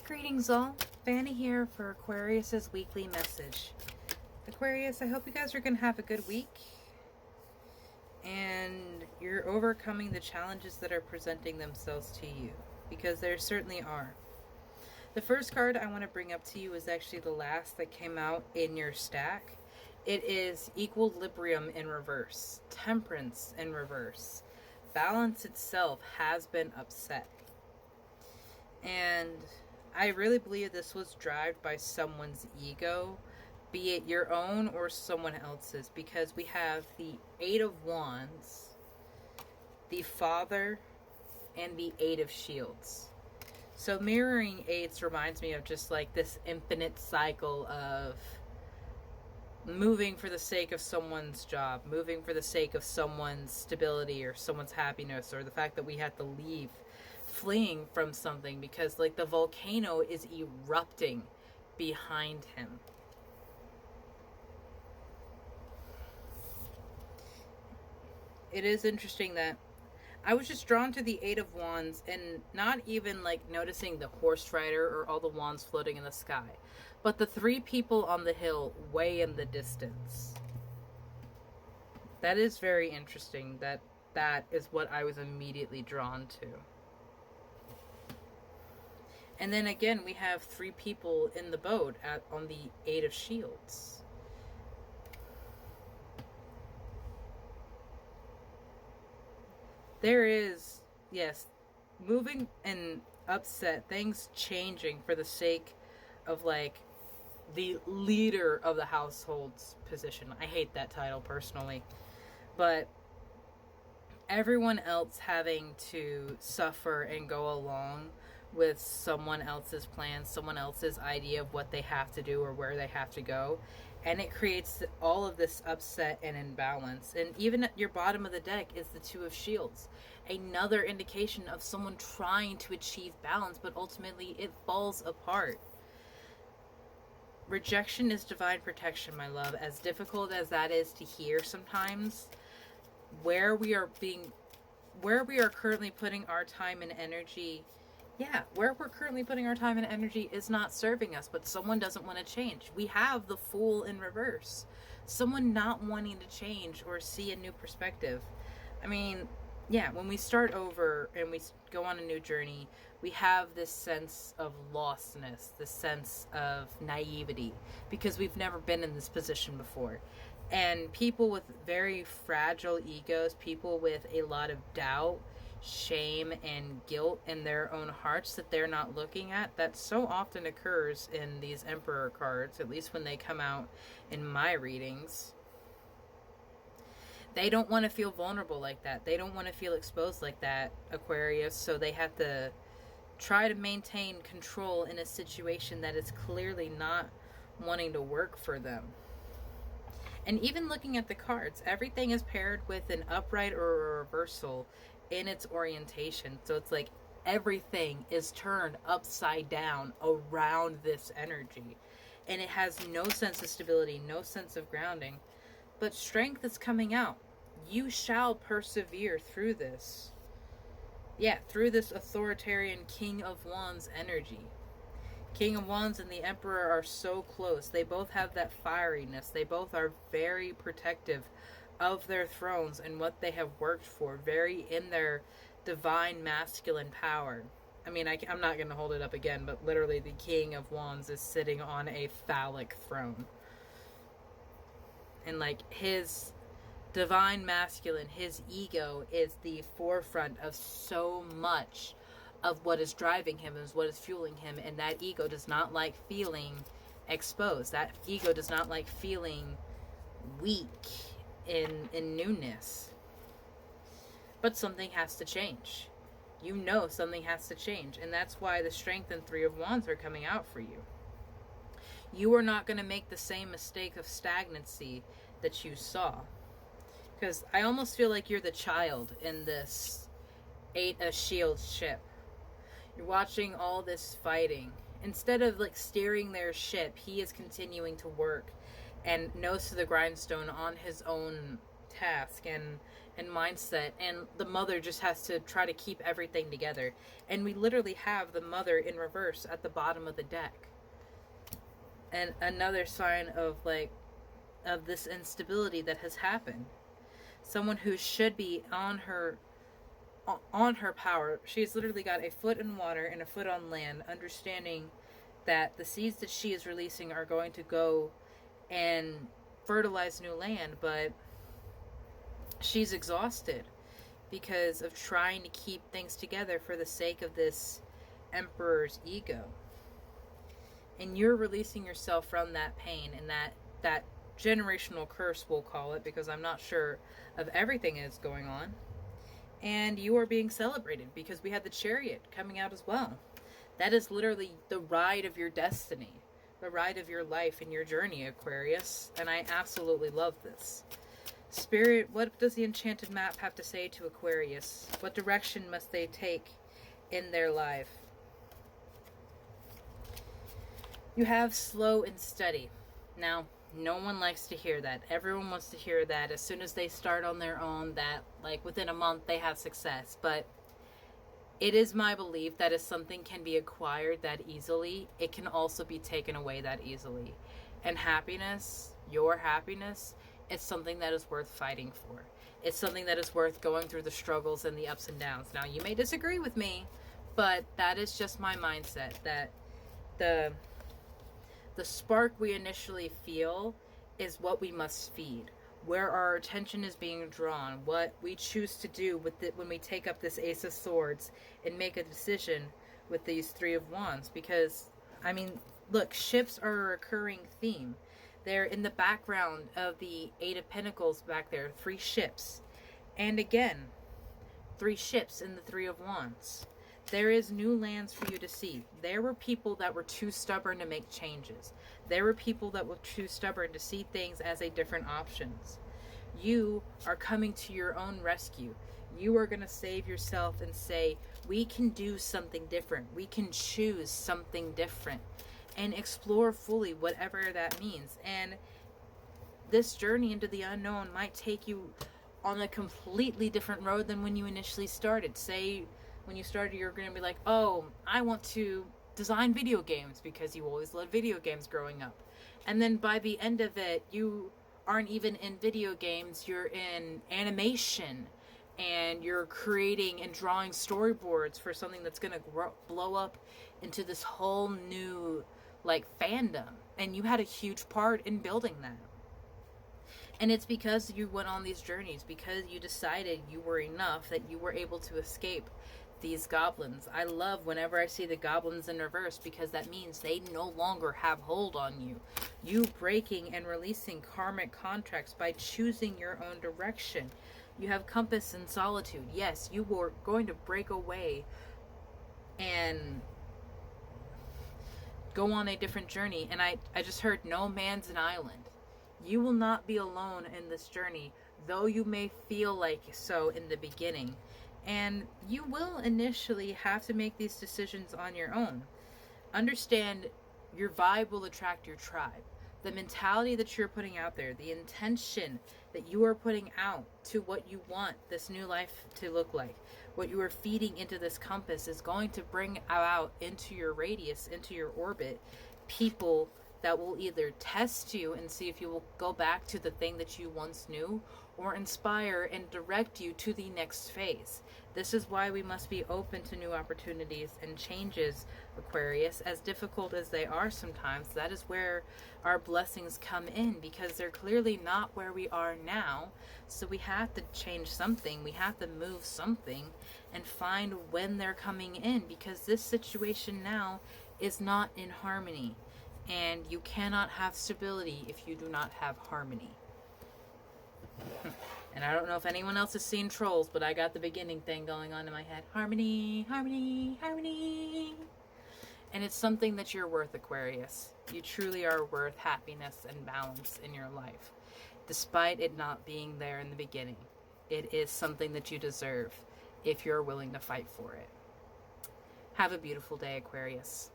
Greetings all, Fanny here for Aquarius's weekly message. Aquarius, I hope you guys are going to have a good week and you're overcoming the challenges that are presenting themselves to you, because there certainly are. The first card I want to bring up to you is actually the last that came out in your stack. It is Equilibrium in reverse, Temperance in reverse. Balance itself has been upset. And I really believe this was driven by someone's ego, be it your own or someone else's, because we have the Eight of Wands, the Father, and the Eight of Shields. So mirroring eights reminds me of just like this infinite cycle of moving for the sake of someone's job, moving for the sake of someone's stability or someone's happiness, or the fact that we had to leave, fleeing from something because like the volcano is erupting behind him. It is interesting that I was just drawn to the Eight of Wands and not even like noticing the horse rider or all the wands floating in the sky, but the three people on the hill way in the distance. That is very interesting. That is what I was immediately drawn to. And then again, we have three people in the boat on the Eight of Shields. There is, yes, moving and upset, things changing for the sake of like the leader of the household's position. I hate that title personally, but everyone else having to suffer and go along with someone else's plan, someone else's idea of what they have to do or where they have to go. And it creates all of this upset and imbalance. And even at your bottom of the deck is the Two of Shields. Another indication of someone trying to achieve balance, but ultimately it falls apart. Rejection is divine protection, my love. As difficult as that is to hear sometimes, where we are currently putting our time and energy, where we're currently putting our time and energy is not serving us, but someone doesn't want to change. We have the Fool in reverse. Someone not wanting to change or see a new perspective. I mean, when we start over and we go on a new journey, we have this sense of lostness, this sense of naivety, because we've never been in this position before. And people with very fragile egos, people with a lot of doubt, shame, and guilt in their own hearts that they're not looking at, that so often occurs in these Emperor cards, at least when they come out in my readings. They don't want to feel vulnerable like that. They don't want to feel exposed like that, Aquarius, so they have to try to maintain control in a situation that is clearly not wanting to work for them. And even looking at the cards, everything is paired with an upright or a reversal in its orientation. So it's like everything is turned upside down around this energy. And it has no sense of stability, no sense of grounding. But strength is coming out. You shall persevere through this. Through this authoritarian King of Wands energy. King of Wands and the Emperor are so close. They both have that fieriness. They both are very protective of their thrones and what they have worked for. Very in their divine masculine power. I mean, I'm not going to hold it up again, but literally the King of Wands is sitting on a phallic throne. And like his divine masculine, his ego is the forefront of so much of what is driving him, is what is fueling him, and that ego does not like feeling exposed. That ego does not like feeling weak in newness. But something has to change. You know something has to change, and that's why the Strength and Three of Wands are coming out for you. You are not going to make the same mistake of stagnancy that you saw. Because I almost feel like you're the child in this Eight of Shields ship. You're watching all this fighting. Instead of like steering their ship, he is continuing to work and nose to the grindstone on his own task and and mindset, and the mother just has to try to keep everything together. And we literally have the mother in reverse at the bottom of the deck. And another sign of of this instability that has happened. Someone who should be on her power. She's literally got a foot in water and a foot on land, understanding that the seeds that she is releasing are going to go and fertilize new land, but she's exhausted because of trying to keep things together for the sake of this emperor's ego. And you're releasing yourself from that pain and that generational curse, we'll call it, because I'm not sure of everything that's going on. And you are being celebrated because we had the Chariot coming out as well. That is literally the ride of your destiny, the ride of your life and your journey, Aquarius. And I absolutely love this. Spirit, what does the enchanted map have to say to Aquarius? What direction must they take in their life? You have slow and steady. Now, no one likes to hear that. Everyone wants to hear that as soon as they start on their own, that like within a month they have success. But it is my belief that if something can be acquired that easily, it can also be taken away that easily. And happiness, your happiness, is something that is worth fighting for. It's something that is worth going through the struggles and the ups and downs. Now, you may disagree with me, but that is just my mindset, that the spark we initially feel is what we must feed. Where our attention is being drawn, what we choose to do with it when we take up this Ace of Swords and make a decision with these Three of Wands. Because, I mean, look, ships are a recurring theme. They're in the background of the Eight of Pentacles back there, 3 ships. And again, 3 ships in the Three of Wands. There is new lands for you to see. There were people that were too stubborn to make changes. There were people that were too stubborn to see things as a different options. You are coming to your own rescue. You are going to save yourself and say, we can do something different. We can choose something different and explore fully whatever that means. And this journey into the unknown might take you on a completely different road than when you initially started. Say, when you started, you're going to be like, oh, I want to design video games because you always loved video games growing up. And then by the end of it, you aren't even in video games, you're in animation, and you're creating and drawing storyboards for something that's going to blow up into this whole new, fandom. And you had a huge part in building that. And it's because you went on these journeys, because you decided you were enough, that you were able to escape these goblins. I love whenever I see the goblins in reverse, because that means they no longer have hold on you. You breaking and releasing karmic contracts by choosing your own direction. You have compass and solitude. Yes, you were going to break away and go on a different journey. And I just heard no man's an island. You will not be alone in this journey, though you may feel like so in the beginning. And you will initially have to make these decisions on your own. Understand, your vibe will attract your tribe. The mentality that you're putting out there, the intention that you are putting out to what you want this new life to look like, what you are feeding into this compass is going to bring out into your radius, into your orbit, people that will either test you and see if you will go back to the thing that you once knew, or inspire and direct you to the next phase. This is why we must be open to new opportunities and changes, Aquarius. As difficult as they are sometimes, that is where our blessings come in, because they're clearly not where we are now. So we have to change something, we have to move something and find when they're coming in, because this situation now is not in harmony. And you cannot have stability if you do not have harmony. And I don't know if anyone else has seen Trolls, but I got the beginning thing going on in my head. Harmony, harmony, harmony. And it's something that you're worth, Aquarius. You truly are worth happiness and balance in your life. Despite it not being there in the beginning, it is something that you deserve if you're willing to fight for it. Have a beautiful day, Aquarius.